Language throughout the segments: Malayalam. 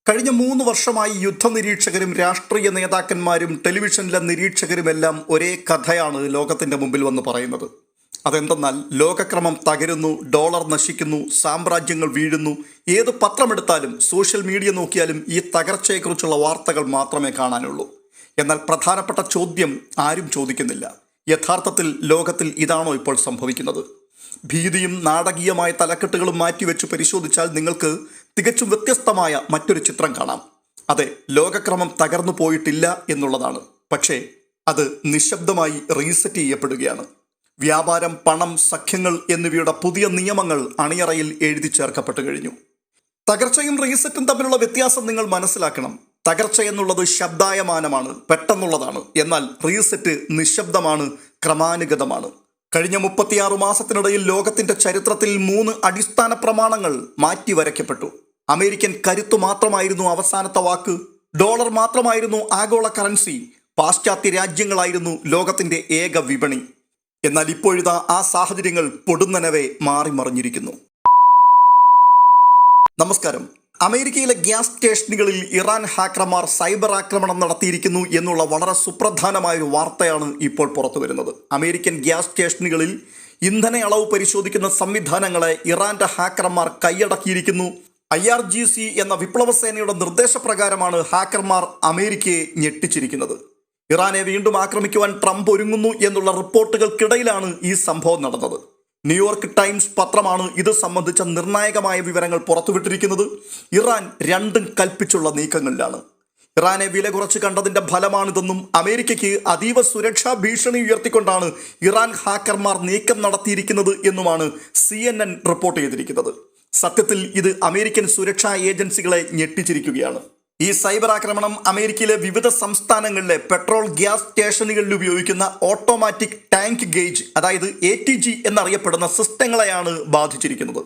കഴിഞ്ഞ 3 വർഷമായി യുദ്ധനിരീക്ഷകരും രാഷ്ട്രീയ നേതാക്കന്മാരും ടെലിവിഷനിലെ നിരീക്ഷകരുമെല്ലാം ഒരേ കഥയാണ് ലോകത്തിൻ്റെ മുമ്പിൽ വന്ന് പറയുന്നത്. അതെന്തെന്നാൽ ലോകക്രമം തകരുന്നു, ഡോളർ നശിക്കുന്നു, സാമ്രാജ്യങ്ങൾ വീഴുന്നു. ഏത് പത്രമെടുത്താലും സോഷ്യൽ മീഡിയ നോക്കിയാലും ഈ തകർച്ചയെക്കുറിച്ചുള്ള വാർത്തകൾ മാത്രമേ കാണാനുള്ളൂ. എന്നാൽ പ്രധാനപ്പെട്ട ചോദ്യം ആരും ചോദിക്കുന്നില്ല. യഥാർത്ഥത്തിൽ ലോകത്തിൽ ഇതാണോ ഇപ്പോൾ സംഭവിക്കുന്നത്? ഭീതിയും നാടകീയമായ തലക്കെട്ടുകളും മാറ്റിവെച്ച് പരിശോധിച്ചാൽ നിങ്ങൾക്ക് തികച്ചും വ്യത്യസ്തമായ മറ്റൊരു ചിത്രം കാണാം. അതെ, ലോകക്രമം തകർന്നു പോയിട്ടില്ല എന്നുള്ളതാണ്. പക്ഷേ അത് നിശബ്ദമായി റീസെറ്റ് ചെയ്യപ്പെടുകയാണ്. വ്യാപാരം, പണം, സഖ്യങ്ങൾ എന്നിവയുടെ പുതിയ നിയമങ്ങൾ അണിയറയിൽ എഴുതി ചേർക്കപ്പെട്ടു കഴിഞ്ഞു. തകർച്ചയും റീസെറ്റും തമ്മിലുള്ള വ്യത്യാസം നിങ്ങൾ മനസ്സിലാക്കണം. തകർച്ച എന്നുള്ളത് ശബ്ദായമാനമാണ്, പെട്ടെന്നുള്ളതാണ്. എന്നാൽ റീസെറ്റ് നിശബ്ദമാണ്, ക്രമാനുഗതമാണ്. കഴിഞ്ഞ 36 മാസത്തിനിടയിൽ ലോകത്തിന്റെ ചരിത്രത്തിൽ 3 അടിസ്ഥാന പ്രമാണങ്ങൾ മാറ്റിവരയ്ക്കപ്പെട്ടു. അമേരിക്കൻ കരുത്തു മാത്രമായിരുന്നു അവസാനത്തെ വാക്ക്. ഡോളർ മാത്രമായിരുന്നു ആഗോള കറൻസി. പാശ്ചാത്യ രാജ്യങ്ങളായിരുന്നു ലോകത്തിന്റെ ഏക വിപണി. എന്നാൽ ഇപ്പോഴിതാ ആ സാഹചര്യങ്ങൾ പൊടുന്നനവെ മാറിമറിഞ്ഞിരിക്കുന്നു. നമസ്കാരം. അമേരിക്കയിലെ ഗ്യാസ് സ്റ്റേഷനുകളിൽ ഇറാൻ ഹാക്കർമാർ സൈബർ ആക്രമണം നടത്തിയിരിക്കുന്നു എന്നുള്ള വളരെ സുപ്രധാനമായൊരു വാർത്തയാണ് ഇപ്പോൾ പുറത്തു വരുന്നത്. അമേരിക്കൻ ഗ്യാസ് സ്റ്റേഷനുകളിൽ ഇന്ധന അളവ് പരിശോധിക്കുന്ന സംവിധാനങ്ങളെ ഇറാന്റെ ഹാക്കർമാർ കൈയടക്കിയിരിക്കുന്നു. IRGC എന്ന വിപ്ലവ സേനയുടെ നിർദ്ദേശപ്രകാരമാണ് ഹാക്കർമാർ അമേരിക്കയെ ഞെട്ടിച്ചിരിക്കുന്നത്. ഇറാനെ വീണ്ടും ആക്രമിക്കുവാൻ ട്രംപ് ഒരുങ്ങുന്നു എന്നുള്ള റിപ്പോർട്ടുകൾക്കിടയിലാണ് ഈ സംഭവം നടന്നത്. ന്യൂയോർക്ക് ടൈംസ് പത്രമാണ് ഇത് സംബന്ധിച്ച നിർണായകമായ വിവരങ്ങൾ പുറത്തുവിട്ടിരിക്കുന്നത്. ഇറാൻ രണ്ടും കൽപ്പിച്ചുള്ള നീക്കങ്ങളിലാണ്. ഇറാനെ വില കുറച്ച് കണ്ടതിന്റെ ഫലമാണിതെന്നും അമേരിക്കയ്ക്ക് അതീവ സുരക്ഷാ ഭീഷണി ഉയർത്തിക്കൊണ്ടാണ് ഇറാൻ ഹാക്കർമാർ നീക്കം നടത്തിയിരിക്കുന്നത് എന്നുമാണ് CNN റിപ്പോർട്ട് ചെയ്തിരിക്കുന്നത്. സത്യത്തിൽ ഇത് അമേരിക്കൻ സുരക്ഷാ ഏജൻസികളെ ഞെട്ടിച്ചിരിക്കുകയാണ്. ഈ സൈബർ ആക്രമണം അമേരിക്കയിലെ വിവിധ സംസ്ഥാനങ്ങളിലെ പെട്രോൾ ഗ്യാസ് സ്റ്റേഷനുകളിൽ ഉപയോഗിക്കുന്ന ഓട്ടോമാറ്റിക് ടാങ്ക് ഗേജ്, അതായത് ATG എന്നറിയപ്പെടുന്ന സിസ്റ്റങ്ങളെയാണ് ബാധിച്ചിരിക്കുന്നത്.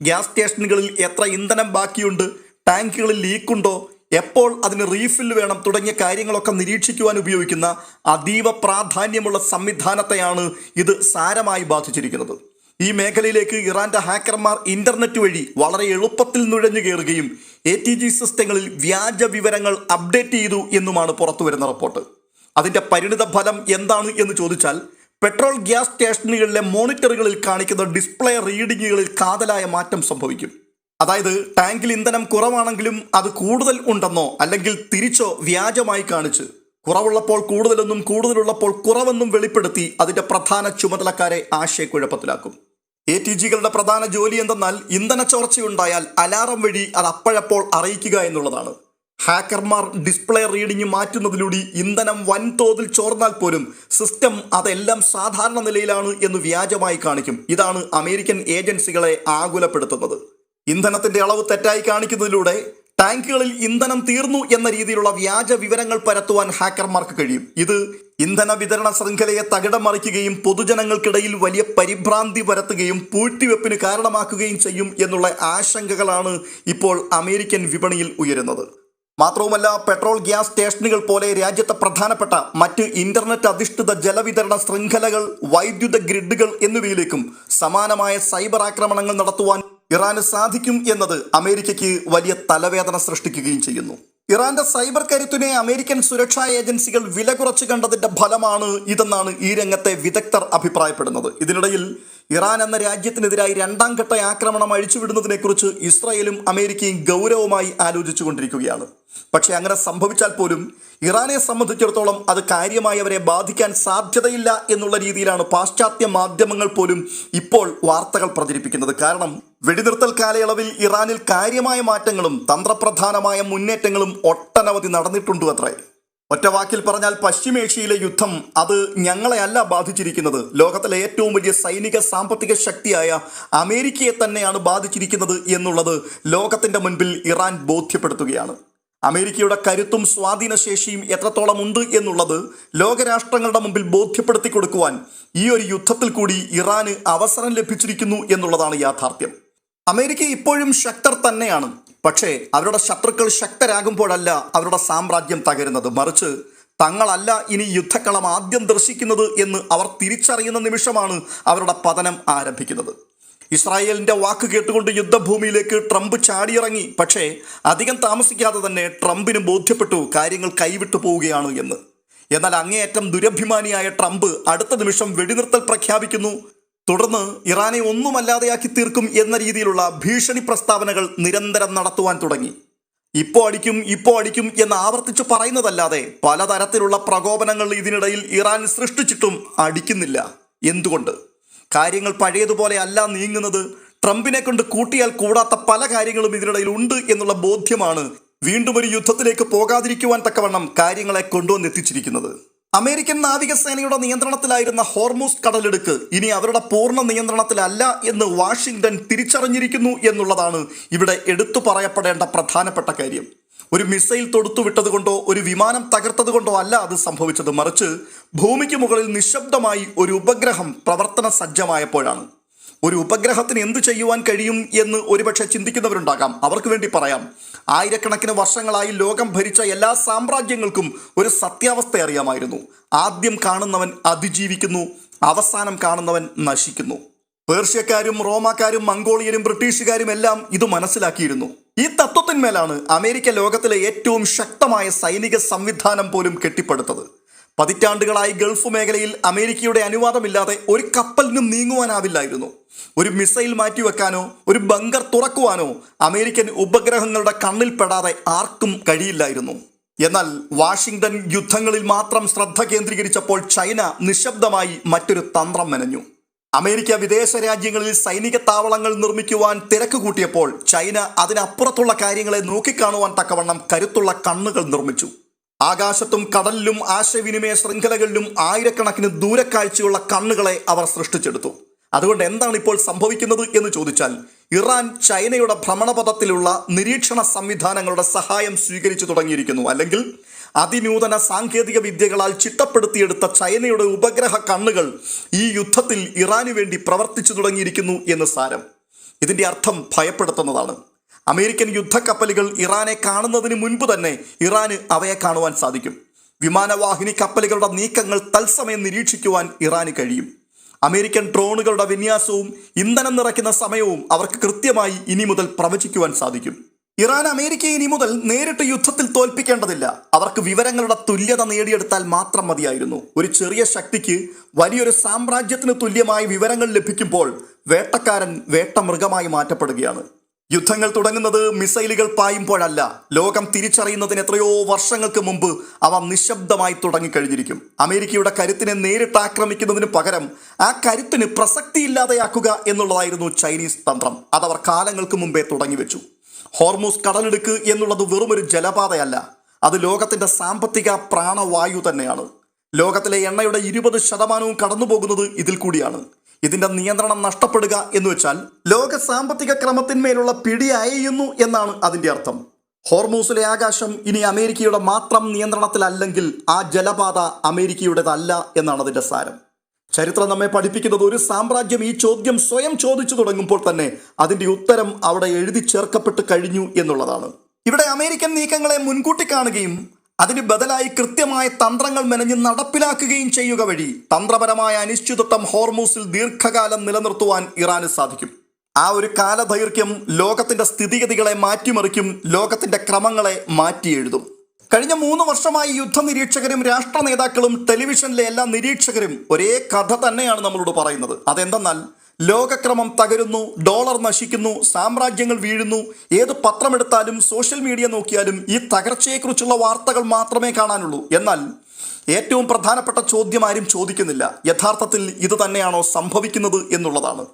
ഗ്യാസ് സ്റ്റേഷനുകളിൽ എത്ര ഇന്ധനം ബാക്കിയുണ്ട്, ടാങ്കുകളിൽ ലീക്കുണ്ടോ, എപ്പോൾ അതിന് റീഫിൽ വേണം തുടങ്ങിയ കാര്യങ്ങളൊക്കെ നിരീക്ഷിക്കുവാൻ ഉപയോഗിക്കുന്ന അതീവ പ്രാധാന്യമുള്ള സംവിധാനത്തെയാണ് ഇത് സാരമായി ബാധിച്ചിരിക്കുന്നത്. ഈ മേഖലയിലേക്ക് ഇറാന്റെ ഹാക്കർമാർ ഇന്റർനെറ്റ് വഴി വളരെ എളുപ്പത്തിൽ നുഴഞ്ഞു കയറുകയും ATG സിസ്റ്റങ്ങളിൽ വ്യാജ വിവരങ്ങൾ അപ്ഡേറ്റ് ചെയ്തു എന്നുമാണ് പുറത്തുവരുന്ന റിപ്പോർട്ട്. അതിന്റെ പരിണിത ഫലം എന്താണ് എന്ന് ചോദിച്ചാൽ, പെട്രോൾ ഗ്യാസ് സ്റ്റേഷനുകളിലെ മോണിറ്ററുകളിൽ കാണിക്കുന്ന ഡിസ്പ്ലേ റീഡിങ്ങുകളിൽ കാതലായ മാറ്റം സംഭവിക്കും. അതായത് ടാങ്കിൽ ഇന്ധനം കുറവാണെങ്കിലും അത് കൂടുതൽ ഉണ്ടെന്നോ അല്ലെങ്കിൽ തിരിച്ചോ വ്യാജമായി കാണിച്ച് കുറവുള്ളപ്പോൾ കൂടുതലെന്നും കൂടുതലുള്ളപ്പോൾ കുറവെന്നും വെളിപ്പെടുത്തി അതിന്റെ പ്രധാന ചുമതലക്കാരെ ആശയക്കുഴപ്പത്തിലാക്കും. ATGകളുടെ പ്രധാന ജോലി എന്തെന്നാൽ ഇന്ധന ചോർച്ചയുണ്ടായാൽ അലാറം വഴി അത് അപ്പോഴപ്പോൾ അറിയിക്കുക എന്നുള്ളതാണ്. ഹാക്കർമാർ ഡിസ്പ്ലേ റീഡിംഗ് മാറ്റുന്നതിലൂടെ ഇന്ധനം വൻതോതിൽ ചോർന്നാൽ പോലും സിസ്റ്റം അതെല്ലാം സാധാരണ നിലയിലാണ് എന്ന് വ്യാജമായി കാണിക്കും. ഇതാണ് അമേരിക്കൻ ഏജൻസികളെ ആകുലപ്പെടുത്തുന്നത്. ഇന്ധനത്തിന്റെ അളവ് തെറ്റായി കാണിക്കുന്നതിലൂടെ ടാങ്കുകളിൽ ഇന്ധനം തീർന്നു എന്ന രീതിയിലുള്ള വ്യാജ വിവരങ്ങൾ പരത്തുവാൻ ഹാക്കർമാർക്ക് കഴിയും. ഇത് ഇന്ധന വിതരണ ശൃംഖലയെ തകിടം മറിക്കുകയും പൊതുജനങ്ങൾക്കിടയിൽ വലിയ പരിഭ്രാന്തി പരത്തുകയും പൂഴ്ത്തിവെപ്പിന് കാരണമാക്കുകയും ചെയ്യും എന്നുള്ള ആശങ്കകളാണ് ഇപ്പോൾ അമേരിക്കൻ വിപണിയിൽ ഉയരുന്നത്. മാത്രവുമല്ല, പെട്രോൾ ഗ്യാസ് സ്റ്റേഷനുകൾ പോലെ രാജ്യത്തെ പ്രധാനപ്പെട്ട മറ്റ് ഇന്റർനെറ്റ് അധിഷ്ഠിത ജലവിതരണ ശൃംഖലകൾ, വൈദ്യുത ഗ്രിഡുകൾ എന്നിവയിലേക്കും സമാനമായ സൈബർ ആക്രമണങ്ങൾ നടത്തുവാൻ ഇറാന് സാധിക്കും എന്നത് അമേരിക്കയ്ക്ക് വലിയ തലവേദന സൃഷ്ടിക്കുകയും ചെയ്യുന്നു. ഇറാന്റെ സൈബർ കരുത്തിനെ അമേരിക്കൻ സുരക്ഷാ ഏജൻസികൾ വില കുറച്ച് കണ്ടതിന്റെ ഫലമാണ് ഇതെന്നാണ് ഈ രംഗത്തെ വിദഗ്ധർ അഭിപ്രായപ്പെടുന്നത്. ഇതിനിടയിൽ ഇറാൻ എന്ന രാജ്യത്തിനെതിരായി 2ാം ഘട്ട ആക്രമണം അഴിച്ചുവിടുന്നതിനെക്കുറിച്ച് ഇസ്രായേലും അമേരിക്കയും ഗൗരവമായി ആലോചിച്ചുകൊണ്ടിരിക്കുകയാണ്. പക്ഷേ അങ്ങനെ സംഭവിച്ചാൽ പോലും ഇറാനെ സംബന്ധിച്ചിടത്തോളം അത് കാര്യമായി അവരെ ബാധിക്കാൻ സാധ്യതയില്ല എന്നുള്ള രീതിയിലാണ് പാശ്ചാത്യ മാധ്യമങ്ങൾ പോലും ഇപ്പോൾ വാർത്തകൾ പ്രചരിപ്പിക്കുന്നത്. കാരണം വെടിനിർത്തൽ കാലയളവിൽ ഇറാനിൽ കാര്യമായ മാറ്റങ്ങളും തന്ത്രപ്രധാനമായ മുന്നേറ്റങ്ങളും ഒട്ടനവധി നടന്നിട്ടുണ്ട് അത്രേ. ഒറ്റവാക്കിൽ പറഞ്ഞാൽ പശ്ചിമേഷ്യയിലെ യുദ്ധം അത് ഞങ്ങളെ അല്ല ബാധിച്ചിരിക്കുന്നത്, ലോകത്തിലെ ഏറ്റവും വലിയ സൈനിക സാമ്പത്തിക ശക്തിയായ അമേരിക്കയെ തന്നെയാണ് ബാധിച്ചിരിക്കുന്നത് എന്നുള്ളത് ലോകത്തിന്റെ മുൻപിൽ ഇറാൻ ബോധ്യപ്പെടുത്തുകയാണ്. അമേരിക്കയുടെ കരുത്തും സ്വാധീനശേഷിയും എത്രത്തോളം ഉണ്ട് എന്നുള്ളത് ലോകരാഷ്ട്രങ്ങളുടെ മുമ്പിൽ ബോധ്യപ്പെടുത്തി കൊടുക്കുവാൻ ഈ ഒരു യുദ്ധത്തിൽ കൂടി ഇറാന് അവസരം ലഭിച്ചിരിക്കുന്നു എന്നുള്ളതാണ് യാഥാർത്ഥ്യം. അമേരിക്ക ഇപ്പോഴും ശക്തർ തന്നെയാണ്. പക്ഷേ അവരുടെ ശത്രുക്കൾ ശക്തരാകുമ്പോഴല്ല അവരുടെ സാമ്രാജ്യം തകരുന്നത്. മറിച്ച് തങ്ങളല്ല ഇനി യുദ്ധക്കളം ആദ്യം ദർശിക്കുന്നത് എന്ന് അവർ തിരിച്ചറിയുന്ന നിമിഷമാണ് അവരുടെ പതനം ആരംഭിക്കുന്നത്. ഇസ്രായേലിന്റെ വാക്ക് കേട്ടുകൊണ്ട് യുദ്ധഭൂമിയിലേക്ക് ട്രംപ് ചാടിയിറങ്ങി. പക്ഷേ അധികം താമസിക്കാതെ തന്നെ ട്രംപിന് ബോധ്യപ്പെട്ടു കാര്യങ്ങൾ കൈവിട്ടു പോവുകയാണ് എന്ന്. എന്നാൽ അങ്ങേയറ്റം ദുരഭിമാനിയായ ട്രംപ് അടുത്ത നിമിഷം വെടിനിർത്തൽ പ്രഖ്യാപിക്കുന്നു. തുടർന്ന് ഇറാനെ ഒന്നുമല്ലാതെയാക്കി തീർക്കും എന്ന രീതിയിലുള്ള ഭീഷണി പ്രസ്താവനകൾ നിരന്തരം നടത്തുവാൻ തുടങ്ങി. ഇപ്പോൾ അടിക്കും എന്ന് ആവർത്തിച്ച് പറയുന്നതല്ലാതെ പലതരത്തിലുള്ള പ്രകോപനങ്ങൾ ഇതിനിടയിൽ ഇറാൻ സൃഷ്ടിച്ചിട്ടും അടിക്കുന്നില്ല. എന്തുകൊണ്ട്? കാര്യങ്ങൾ പഴയതുപോലെ അല്ല നീങ്ങുന്നത്. ട്രംപിനെ കൊണ്ട് കൂട്ടിയാൽ കൂടാത്ത പല കാര്യങ്ങളും ഇതിനിടയിൽ ഉണ്ട് എന്നുള്ള ബോധ്യമാണ് വീണ്ടും ഒരു യുദ്ധത്തിലേക്ക് പോകാതിരിക്കുവാൻ തക്കവണ്ണം കാര്യങ്ങളെ കൊണ്ടുവന്നെത്തിച്ചിരിക്കുന്നത്. അമേരിക്കൻ നാവികസേനയുടെ നിയന്ത്രണത്തിലായിരുന്ന ഹോർമൂസ് കടലിടുക്ക് ഇനി അവരുടെ പൂർണ്ണ നിയന്ത്രണത്തിലല്ല എന്ന് വാഷിംഗ്ടൺ തിരിച്ചറിഞ്ഞിരിക്കുന്നു എന്നുള്ളതാണ് ഇവിടെ എടുത്തു പറയപ്പെടേണ്ട പ്രധാനപ്പെട്ട കാര്യം. ഒരു മിസൈൽ തൊടുത്തുവിട്ടത് കൊണ്ടോ ഒരു വിമാനം തകർത്തത് കൊണ്ടോ അല്ല അത് സംഭവിച്ചത്. മറിച്ച് ഭൂമിക്ക് മുകളിൽ നിശബ്ദമായി ഒരു ഉപഗ്രഹം പ്രവർത്തന സജ്ജമായപ്പോഴാണ്. ഒരു ഉപഗ്രഹത്തിന് എന്ത് ചെയ്യുവാൻ കഴിയും എന്ന് ഒരുപക്ഷെ ചിന്തിക്കുന്നവരുണ്ടാകാം. അവർക്ക് വേണ്ടി പറയാം, ആയിരക്കണക്കിന് വർഷങ്ങളായി ലോകം ഭരിച്ച എല്ലാ സാമ്രാജ്യങ്ങൾക്കും ഒരു സത്യാവസ്ഥ അറിയാമായിരുന്നു. ആദ്യം കാണുന്നവൻ അതിജീവിക്കുന്നു, അവസാനം കാണുന്നവൻ നശിക്കുന്നു. പേർഷ്യക്കാരും റോമാക്കാരും മംഗോളിയരും ബ്രിട്ടീഷുകാരും എല്ലാം ഇത് മനസ്സിലാക്കിയിരുന്നു. ഈ തത്വത്തിന്മേലാണ് അമേരിക്ക ലോകത്തിലെ ഏറ്റവും ശക്തമായ സൈനിക സംവിധാനം പോലും കെട്ടിപ്പടുത്തത്. പതിറ്റാണ്ടുകളായി ഗൾഫ് മേഖലയിൽ അമേരിക്കയുടെ അനുവാദമില്ലാതെ ഒരു കപ്പലിനും നീങ്ങുവാനാവില്ലായിരുന്നു. ഒരു മിസൈൽ മാറ്റിവെക്കാനോ ഒരു ബങ്കർ തുറക്കുവാനോ അമേരിക്കൻ ഉപഗ്രഹങ്ങളുടെ കണ്ണിൽപ്പെടാതെ ആർക്കും കഴിയില്ലായിരുന്നു. എന്നാൽ വാഷിംഗ്ടൺ യുദ്ധങ്ങളിൽ മാത്രം ശ്രദ്ധ കേന്ദ്രീകരിച്ചപ്പോൾ ചൈന നിശബ്ദമായി മറ്റൊരു തന്ത്രം മെനഞ്ഞു. അമേരിക്ക വിദേശ രാജ്യങ്ങളിൽ സൈനിക താവളങ്ങൾ നിർമ്മിക്കുവാൻ തിരക്ക് കൂട്ടിയപ്പോൾ ചൈന അതിനപ്പുറത്തുള്ള കാര്യങ്ങളെ നോക്കിക്കാണുവാൻ തക്കവണ്ണം കരുത്തുള്ള കണ്ണുകൾ നിർമ്മിച്ചു. ആകാശത്തും കടലിലും ആശയവിനിമയ ശൃംഖലകളിലും ആയിരക്കണക്കിന് ദൂരക്കാഴ്ചയുള്ള കണ്ണുകളെ അവർ സൃഷ്ടിച്ചെടുത്തു. അതുകൊണ്ട് എന്താണ് ഇപ്പോൾ സംഭവിക്കുന്നത് എന്ന് ചോദിച്ചാൽ, ഇറാൻ ചൈനയുടെ ഭ്രമണപഥത്തിലുള്ള നിരീക്ഷണ സംവിധാനങ്ങളുടെ സഹായം സ്വീകരിച്ചു തുടങ്ങിയിരിക്കുന്നു. അല്ലെങ്കിൽ അതിനൂതന സാങ്കേതിക വിദ്യകളാൽ ചിട്ടപ്പെടുത്തിയെടുത്ത ചൈനയുടെ ഉപഗ്രഹ കണ്ണുകൾ ഈ യുദ്ധത്തിൽ ഇറാനു വേണ്ടി പ്രവർത്തിച്ചു തുടങ്ങിയിരിക്കുന്നു എന്ന് സാരം. ഇതിന്റെ അർത്ഥം ഭയപ്പെടുത്തുന്നതാണ്. അമേരിക്കൻ യുദ്ധക്കപ്പലുകൾ ഇറാനെ കാണുന്നതിന് മുൻപ് തന്നെ ഇറാന് അവയെ കാണുവാൻ സാധിക്കും. വിമാനവാഹിനി കപ്പലുകളുടെ നീക്കങ്ങൾ തത്സമയം നിരീക്ഷിക്കുവാൻ ഇറാന് കഴിയും. അമേരിക്കൻ ഡ്രോണുകളുടെ വിന്യാസവും ഇന്ധനം നിറയ്ക്കുന്ന സമയവും അവർക്ക് കൃത്യമായി ഇനി മുതൽ പ്രവചിക്കുവാൻ സാധിക്കും. ഇറാൻ അമേരിക്കയെ ഇനി മുതൽ നേരിട്ട് യുദ്ധത്തിൽ തോൽപ്പിക്കേണ്ടതില്ല. അവർക്ക് വിവരങ്ങളുടെ തുല്യത നേടിയെടുത്താൽ മാത്രം മതിയായിരുന്നു. ഒരു ചെറിയ ശക്തിക്ക് വലിയൊരു സാമ്രാജ്യത്തിന് തുല്യമായ വിവരങ്ങൾ ലഭിക്കുമ്പോൾ വേട്ടക്കാരൻ വേട്ടമൃഗമായി മാറ്റപ്പെടുകയാണ്. യുദ്ധങ്ങൾ തുടങ്ങുന്നത് മിസൈലുകൾ പായുമ്പോഴല്ല. ലോകം തിരിച്ചറിയുന്നതിന് എത്രയോ വർഷങ്ങൾക്ക് മുമ്പ് അവ നിശബ്ദമായി തുടങ്ങിക്കഴിഞ്ഞിരിക്കും. അമേരിക്കയുടെ കരുത്തിനെ നേരിട്ട് ആക്രമിക്കുന്നതിന് പകരം ആ കരുത്തിന് പ്രസക്തിയില്ലാതെയാക്കുക എന്നുള്ളതായിരുന്നു ചൈനീസ് തന്ത്രം. അതവർ കാലങ്ങൾക്ക് മുമ്പേ തുടങ്ങിവെച്ചു. ഹോർമൂസ് കടലിടുക്ക് എന്നുള്ളത് വെറുമൊരു ജലപാതയല്ല, അത് ലോകത്തിന്റെ സാമ്പത്തിക പ്രാണവായു തന്നെയാണ്. ലോകത്തിലെ എണ്ണയുടെ 20% കടന്നുപോകുന്നത് ഇതിൽ കൂടിയാണ്. ഇതിന്റെ നിയന്ത്രണം നഷ്ടപ്പെടുക എന്ന് വെച്ചാൽ ലോക സാമ്പത്തിക ക്രമത്തിന്മേലുള്ള പിടി അയയുന്നു എന്നാണ് അതിന്റെ അർത്ഥം. ഹോർമൂസിലെ ആകാശം ഇനി അമേരിക്കയുടെ മാത്രം നിയന്ത്രണത്തിലല്ലെങ്കിൽ ആ ജലപാത അമേരിക്കയുടേതല്ല എന്നാണ് അതിന്റെ സാരം. ചരിത്രം നമ്മെ പഠിപ്പിക്കുന്നത് ഒരു സാമ്രാജ്യം ഈ ചോദ്യം സ്വയം ചോദിച്ചു തുടങ്ങുമ്പോൾ തന്നെ അതിന്റെ ഉത്തരം അവിടെ എഴുതി ചേർക്കപ്പെട്ട് കഴിഞ്ഞു എന്നുള്ളതാണ്. ഇവിടെ അമേരിക്കൻ നീക്കങ്ങളെ മുൻകൂട്ടി കാണുകയും അതിന് ബദലായി കൃത്യമായ തന്ത്രങ്ങൾ മെനഞ്ഞ് നടപ്പിലാക്കുകയും ചെയ്യുക വഴി തന്ത്രപരമായ അനിശ്ചിതത്വം ഹോർമൂസിൽ ദീർഘകാലം നിലനിർത്തുവാൻ ഇറാന് സാധിക്കും. ആ ഒരു കാലദൈർഘ്യം ലോകത്തിന്റെ സ്ഥിതിഗതികളെ മാറ്റിമറിക്കും, ലോകത്തിന്റെ ക്രമങ്ങളെ മാറ്റി എഴുതും. കഴിഞ്ഞ 3 വർഷമായി യുദ്ധ നിരീക്ഷകരും രാഷ്ട്ര നേതാക്കളും ടെലിവിഷനിലെ എല്ലാ നിരീക്ഷകരും ഒരേ കഥ തന്നെയാണ് നമ്മളോട് പറയുന്നത്. അതെന്തെന്നാൽ ലോകക്രമം തകരുന്നു, ഡോളർ നശിക്കുന്നു, സാമ്രാജ്യങ്ങൾ വീഴുന്നു. ഏത് പത്രമെടുത്താലും സോഷ്യൽ മീഡിയ നോക്കിയാലും ഈ തകർച്ചയെക്കുറിച്ചുള്ള വാർത്തകൾ മാത്രമേ കാണാനുള്ളൂ. എന്നാൽ ഏറ്റവും പ്രധാനപ്പെട്ട ചോദ്യം ആരും ചോദിക്കുന്നില്ല. യഥാർത്ഥത്തിൽ ഇത് തന്നെയാണോ സംഭവിക്കുന്നത് എന്നുള്ളതാണ്.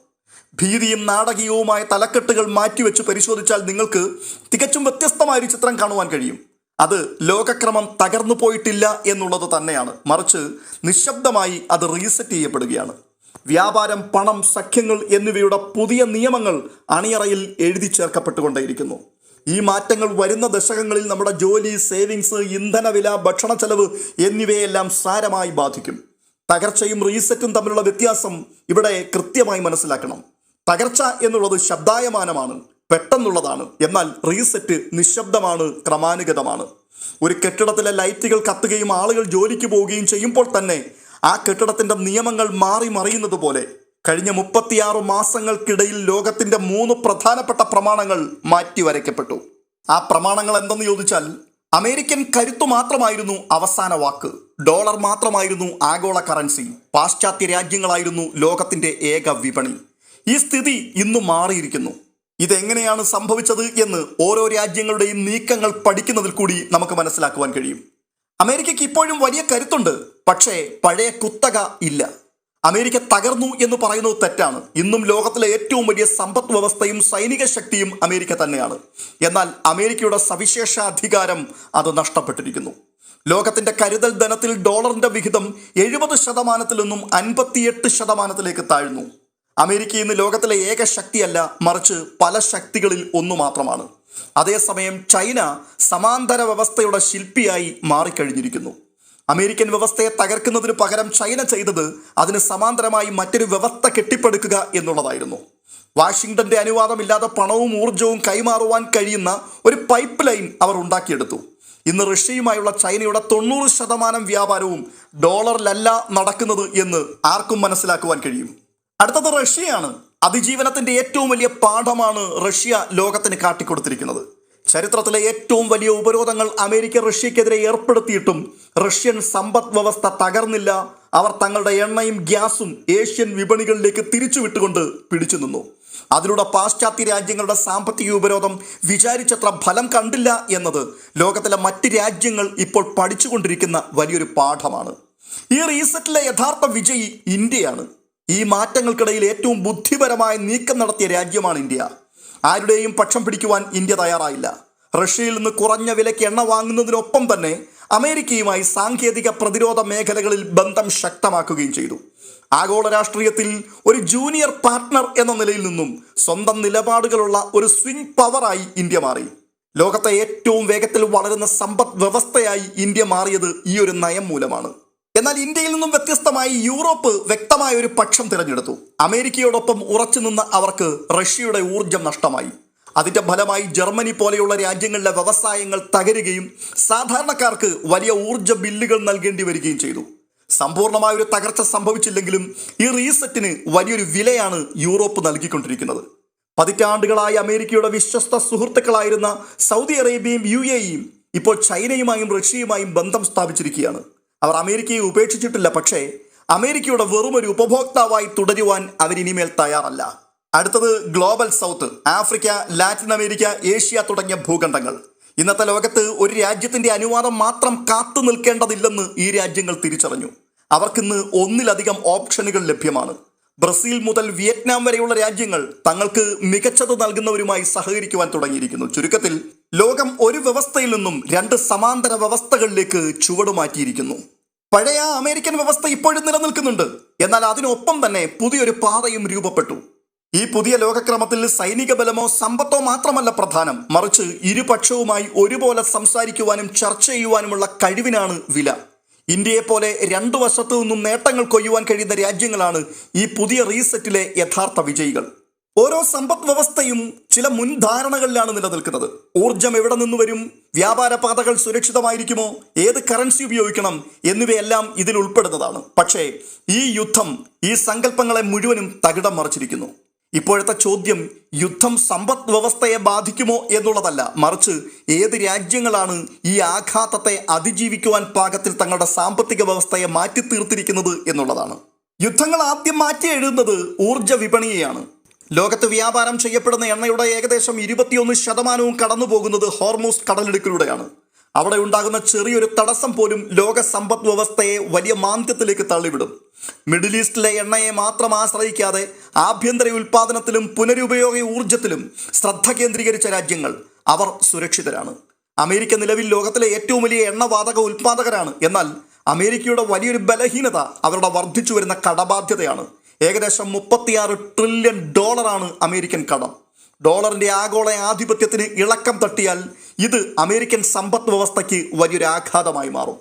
ഭീതിയും നാടകീയവുമായ തലക്കെട്ടുകൾ മാറ്റിവെച്ച് പരിശോധിച്ചാൽ നിങ്ങൾക്ക് തികച്ചും വ്യത്യസ്തമായൊരു ചിത്രം കാണുവാൻ കഴിയും. അത് ലോകക്രമം തകർന്നു പോയിട്ടില്ല എന്നുള്ളത് തന്നെയാണ്. മറിച്ച് നിശബ്ദമായി അത് റീസെറ്റ് ചെയ്യപ്പെടുകയാണ്. വ്യാപാരം, പണം, സഖ്യങ്ങൾ എന്നിവയുടെ പുതിയ നിയമങ്ങൾ അണിയറയിൽ എഴുതി ചേർക്കപ്പെട്ടുകൊണ്ടേയിരിക്കുന്നു. ഈ മാറ്റങ്ങൾ വരുന്ന ദശകങ്ങളിൽ നമ്മുടെ ജോലി, സേവിങ്സ്, ഇന്ധനവില, ഭക്ഷണ ചെലവ് എന്നിവയെല്ലാം സാരമായി ബാധിക്കും. തകർച്ചയും റീസെറ്റും തമ്മിലുള്ള വ്യത്യാസം ഇവിടെ കൃത്യമായി മനസ്സിലാക്കണം. തകർച്ച എന്നുള്ളത് ശബ്ദായമാനമാണ്, പെട്ടെന്നുള്ളതാണ്. എന്നാൽ റീസെറ്റ് നിശബ്ദമാണ്, ക്രമാനുഗതമാണ്. ഒരു കെട്ടിടത്തിലെ ലൈറ്റുകൾ കത്തുകയും ആളുകൾ ജോലിക്ക് പോവുകയും ചെയ്യുമ്പോൾ തന്നെ ആ കെട്ടിടത്തിന്റെ നിയമങ്ങൾ മാറി മറിയുന്നത് പോലെ കഴിഞ്ഞ 36 മാസങ്ങൾക്കിടയിൽ ലോകത്തിന്റെ 3 പ്രധാനപ്പെട്ട പ്രമാണങ്ങൾ മാറ്റിവരയ്ക്കപ്പെട്ടു. ആ പ്രമാണങ്ങൾ എന്തെന്ന് ചോദിച്ചാൽ, അമേരിക്കൻ കരുത്തു മാത്രമായിരുന്നു അവസാന വാക്ക്, ഡോളർ മാത്രമായിരുന്നു ആഗോള കറൻസി, പാശ്ചാത്യ രാജ്യങ്ങളായിരുന്നു ലോകത്തിന്റെ ഏക വിപണി. ഈ സ്ഥിതി ഇന്ന് മാറിയിരിക്കുന്നു. ഇതെങ്ങനെയാണ് സംഭവിച്ചത് എന്ന് ഓരോ രാജ്യങ്ങളുടെയും നീക്കങ്ങൾ പഠിക്കുന്നതിൽ കൂടി നമുക്ക് മനസ്സിലാക്കുവാൻ കഴിയും. അമേരിക്കയ്ക്ക് ഇപ്പോഴും വലിയ കരുത്തുണ്ട്, പക്ഷേ പഴയ കുത്തക ഇല്ല. അമേരിക്ക തകർന്നു എന്ന് പറയുന്നത് തെറ്റാണ്. ഇന്നും ലോകത്തിലെ ഏറ്റവും വലിയ സമ്പദ് വ്യവസ്ഥയും സൈനിക ശക്തിയും അമേരിക്ക തന്നെയാണ്. എന്നാൽ അമേരിക്കയുടെ സവിശേഷ അധികാരം അത് നഷ്ടപ്പെട്ടിരിക്കുന്നു. ലോകത്തിന്റെ കരുതൽ ധനത്തിൽ ഡോളറിന്റെ വിഹിതം 70% നിന്നും 58% താഴ്ന്നു. അമേരിക്ക ഇന്ന് ലോകത്തിലെ ഏക ശക്തിയല്ല, മറിച്ച് പല ശക്തികളിൽ ഒന്നു മാത്രമാണ്. അതേസമയം ചൈന സമാന്തര വ്യവസ്ഥയുടെ ശില്പിയായി മാറിക്കഴിഞ്ഞിരിക്കുന്നു. അമേരിക്കൻ വ്യവസ്ഥയെ തകർക്കുന്നതിന് പകരം ചൈന ചെയ്തത് അതിന് സമാന്തരമായി മറ്റൊരു വ്യവസ്ഥ കെട്ടിപ്പടുക്കുക എന്നുള്ളതായിരുന്നു. വാഷിംഗ്ടന്റെ അനുവാദമില്ലാതെ പണവും ഊർജവും കൈമാറുവാൻ കഴിയുന്ന ഒരു പൈപ്പ് ലൈൻ അവർ ഉണ്ടാക്കിയെടുത്തു. ഇന്ന് റഷ്യയുമായുള്ള ചൈനയുടെ 90% വ്യാപാരവും ഡോളറിലല്ല നടക്കുന്നത് എന്ന് ആർക്കും മനസ്സിലാക്കുവാൻ കഴിയും. അടുത്തത് റഷ്യയാണ്. അതിജീവനത്തിന്റെ ഏറ്റവും വലിയ പാഠമാണ് റഷ്യ ലോകത്തിന് കാട്ടിക്കൊടുത്തിരിക്കുന്നത്. ചരിത്രത്തിലെ ഏറ്റവും വലിയ ഉപരോധങ്ങൾ അമേരിക്ക റഷ്യക്കെതിരെ ഏർപ്പെടുത്തിയിട്ടും റഷ്യൻ സമ്പദ് വ്യവസ്ഥ തകർന്നില്ല. അവർ തങ്ങളുടെ എണ്ണയും ഗ്യാസും ഏഷ്യൻ വിപണികളിലേക്ക് തിരിച്ചുവിട്ടുകൊണ്ട് പിടിച്ചു നിന്നു. അതിലൂടെ പാശ്ചാത്യ രാജ്യങ്ങളുടെ സാമ്പത്തിക ഉപരോധം വിചാരിച്ചത്ര ഫലം കണ്ടില്ല എന്നത് ലോകത്തിലെ മറ്റ് രാജ്യങ്ങൾ ഇപ്പോൾ പഠിച്ചുകൊണ്ടിരിക്കുന്ന വലിയൊരു പാഠമാണ്. ഈ റീസെറ്റിലെ യഥാർത്ഥ വിജയി ഇന്ത്യയാണ്. ഈ മാറ്റങ്ങൾക്കിടയിൽ ഏറ്റവും ബുദ്ധിപരമായ നീക്കം നടത്തിയ രാജ്യമാണ് ഇന്ത്യ. ആരുടെയും പക്ഷം പിടിക്കുവാൻ ഇന്ത്യ തയ്യാറായില്ല. റഷ്യയിൽ നിന്ന് കുറഞ്ഞ വിലയ്ക്ക് എണ്ണ വാങ്ങുന്നതിനൊപ്പം തന്നെ അമേരിക്കയുമായി സാങ്കേതിക പ്രതിരോധ മേഖലകളിൽ ബന്ധം ശക്തമാക്കുകയും ചെയ്തു. ആഗോള രാഷ്ട്രീയത്തിൽ ഒരു ജൂനിയർ പാർട്ട്ണർ എന്ന നിലയിൽ നിന്നും സ്വന്തം നിലപാടുകളുള്ള ഒരു സ്വിംഗ് പവറായി ഇന്ത്യ മാറി. ലോകത്തെ ഏറ്റവും വേഗത്തിൽ വളരുന്ന സമ്പദ് വ്യവസ്ഥയായി ഇന്ത്യ മാറിയത് ഈ ഒരു നയം മൂലമാണ്. എന്നാൽ ഇന്ത്യയിൽ നിന്നും വ്യത്യസ്തമായി യൂറോപ്പ് വ്യക്തമായ ഒരു പക്ഷം തിരഞ്ഞെടുത്തു. അമേരിക്കയോടൊപ്പം ഉറച്ചു നിന്ന അവർക്ക് റഷ്യയുടെ ഊർജം നഷ്ടമായി. അതിന്റെ ഫലമായി ജർമ്മനി പോലെയുള്ള രാജ്യങ്ങളിലെ വ്യവസായങ്ങൾ തകരുകയും സാധാരണക്കാർക്ക് വലിയ ഊർജ ബില്ലുകൾ നൽകേണ്ടി വരികയും ചെയ്തു. സമ്പൂർണമായൊരു തകർച്ച സംഭവിച്ചില്ലെങ്കിലും ഈ റീസെറ്റിന് വലിയൊരു വിലയാണ് യൂറോപ്പ് നൽകിക്കൊണ്ടിരിക്കുന്നത്. പതിറ്റാണ്ടുകളായി അമേരിക്കയുടെ വിശ്വസ്ത സുഹൃത്തുക്കളായിരുന്ന സൗദി അറേബ്യയും UAEയും ഇപ്പോൾ ചൈനയുമായും റഷ്യയുമായും ബന്ധം സ്ഥാപിച്ചിരിക്കുകയാണ്. അവർ അമേരിക്കയെ ഉപേക്ഷിച്ചിട്ടില്ല, പക്ഷേ അമേരിക്കയുടെ വെറുമൊരു ഉപഭോക്താവായി തുടരുവാൻ അവരിനിമേൽ തയ്യാറല്ല. അടുത്തത് global south, Africa, Latin America, Asia തുടങ്ങിയ ഭൂഖണ്ഡങ്ങൾ. ഇന്നത്തെ ലോകത്ത് ഒരു രാജ്യത്തിന്റെ അനുവാദം മാത്രം കാത്തു നിൽക്കേണ്ടതില്ലെന്ന് ഈ രാജ്യങ്ങൾ തിരിച്ചറിഞ്ഞു. അവർക്കിന്ന് ഒന്നിലധികം ഓപ്ഷനുകൾ ലഭ്യമാണ്. ബ്രസീൽ മുതൽ വിയറ്റ്നാം വരെയുള്ള രാജ്യങ്ങൾ തങ്ങൾക്ക് മികച്ചത് നൽകുന്നവരുമായി സഹകരിക്കുവാൻ തുടങ്ങിയിരിക്കുന്നു. ചുരുക്കത്തിൽ ലോകം ഒരു വ്യവസ്ഥയിൽ നിന്നും 2 സമാന്തര വ്യവസ്ഥകളിലേക്ക് ചുവടുമാറ്റിയിരിക്കുന്നു. പഴയ അമേരിക്കൻ വ്യവസ്ഥ ഇപ്പോഴും നിലനിൽക്കുന്നുണ്ട്, എന്നാൽ അതിനൊപ്പം തന്നെ പുതിയൊരു പാതയും രൂപപ്പെട്ടു. ഈ പുതിയ ലോകക്രമത്തിൽ സൈനിക ബലമോ സമ്പത്തോ മാത്രമല്ല പ്രധാനം, മറിച്ച് ഇരുപക്ഷവുമായി ഒരുപോലെ സംസാരിക്കുവാനും ചർച്ച ചെയ്യുവാനുമുള്ള കഴിവിനാണ് വില. ഇന്ത്യയെപ്പോലെ 2 വശത്തു നിന്നും നേട്ടങ്ങൾ കൊയ്യുവാൻ കഴിയുന്ന രാജ്യങ്ങളാണ് ഈ പുതിയ റീസെറ്റിലെ യഥാർത്ഥ വിജയികൾ. ഓരോ സമ്പദ് വ്യവസ്ഥയും ചില മുൻധാരണകളിലാണ് നിലനിൽക്കുന്നത്. ഊർജം എവിടെ നിന്ന് വരും, വ്യാപാര പാതകൾ സുരക്ഷിതമായിരിക്കുമോ, ഏത് കറൻസി ഉപയോഗിക്കണം എന്നിവയെല്ലാം ഇതിൽ ഉൾപ്പെടുന്നതാണ്. പക്ഷേ ഈ യുദ്ധം ഈ സങ്കല്പങ്ങളെ മുഴുവനും തകിടം മറിച്ചിരിക്കുന്നു. ഇപ്പോഴത്തെ ചോദ്യം യുദ്ധം സമ്പദ് വ്യവസ്ഥയെ ബാധിക്കുമോ എന്നുള്ളതല്ല, മറിച്ച് ഏത് രാജ്യങ്ങളാണ് ഈ ആഘാതത്തെ അതിജീവിക്കുവാൻ പാകത്തിൽ തങ്ങളുടെ സാമ്പത്തിക വ്യവസ്ഥയെ മാറ്റിത്തീർത്തിരിക്കുന്നത് എന്നുള്ളതാണ്. യുദ്ധങ്ങൾ ആദ്യം മാറ്റി എഴുതുന്നത് ഊർജ വിപണിയെയാണ്. ലോകത്ത് വ്യാപാരം ചെയ്യപ്പെടുന്ന എണ്ണയുടെ ഏകദേശം 21% കടന്നു പോകുന്നത് ഹോർമൂസ് കടലിടുക്കിലൂടെയാണ്. അവിടെ ഉണ്ടാകുന്ന ചെറിയൊരു തടസ്സം പോലും ലോക സമ്പദ് വ്യവസ്ഥയെ വലിയ മാന്ദ്യത്തിലേക്ക് തള്ളിവിടും. മിഡിൽ ഈസ്റ്റിലെ എണ്ണയെ മാത്രം ആശ്രയിക്കാതെ ആഭ്യന്തര ഉൽപാദനത്തിലും പുനരുപയോഗ ഊർജത്തിലും ശ്രദ്ധ കേന്ദ്രീകരിച്ച രാജ്യങ്ങൾ അവർ സുരക്ഷിതരാണ്. അമേരിക്ക നിലവിൽ ലോകത്തിലെ ഏറ്റവും വലിയ എണ്ണവാതക ഉൽപാദകരാണ്. എന്നാൽ അമേരിക്കയുടെ വലിയൊരു ബലഹീനത അവരുടെ വർദ്ധിച്ചു വരുന്ന കടബാധ്യതയാണ്. ഏകദേശം $36 ട്രില്യൺ അമേരിക്കൻ കടം. ഡോളറിന്റെ ആഗോള ആധിപത്യത്തിന് ഇളക്കം തട്ടിയാൽ ഇത് അമേരിക്കൻ സമ്പദ് വ്യവസ്ഥയ്ക്ക് വലിയൊരു ആഘാതമായി മാറും.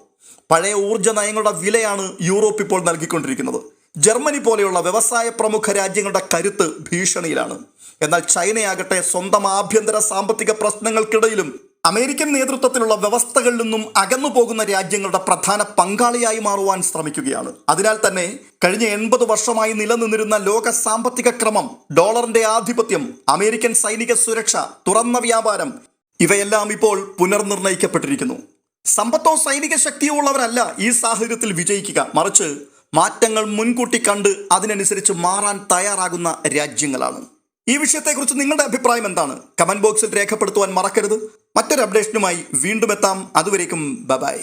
പഴയ ഊർജ്ജ നയങ്ങളുടെ വിലയാണ് യൂറോപ്പ് ഇപ്പോൾ നൽകിക്കൊണ്ടിരിക്കുന്നത്. ജർമ്മനി പോലെയുള്ള വ്യവസായ പ്രമുഖ രാജ്യങ്ങളുടെ കരുത്ത് ഭീഷണിയിലാണ്. എന്നാൽ ചൈനയാകട്ടെ സ്വന്തം ആഭ്യന്തര സാമ്പത്തിക പ്രശ്നങ്ങൾക്കിടയിലും അമേരിക്കൻ നേതൃത്വത്തിലുള്ള വ്യവസ്ഥകളിൽ നിന്നും അകന്നു പോകുന്ന രാജ്യങ്ങളുടെ പ്രധാന പങ്കാളിയായി മാറുവാൻ ശ്രമിക്കുകയാണ്. അതിനാൽ തന്നെ കഴിഞ്ഞ 80 വർഷമായി നിലനിന്നിരുന്ന ലോക സാമ്പത്തിക ക്രമം, ഡോളറിന്റെ ആധിപത്യം, അമേരിക്കൻ സൈനിക സുരക്ഷ, തുറന്ന വ്യാപാരം ഇവയെല്ലാം ഇപ്പോൾ പുനർനിർണയിക്കപ്പെട്ടിരിക്കുന്നു. സമ്പത്തോ സൈനിക ശക്തിയോ ഉള്ളവരല്ല ഈ സാഹചര്യത്തിൽ വിജയിക്കുക, മറിച്ച് മാറ്റങ്ങൾ മുൻകൂട്ടി കണ്ട് അതിനനുസരിച്ച് മാറാൻ തയ്യാറാകുന്ന രാജ്യങ്ങളാണ്. ഈ വിഷയത്തെക്കുറിച്ച് നിങ്ങളുടെ അഭിപ്രായം എന്താണ്? കമന്റ് ബോക്സിൽ രേഖപ്പെടുത്തുവാൻ മറക്കരുത്. മറ്റൊരു അപ്ഡേഷനുമായി വീണ്ടും എത്താം. അതുവരേക്കും ബൈ.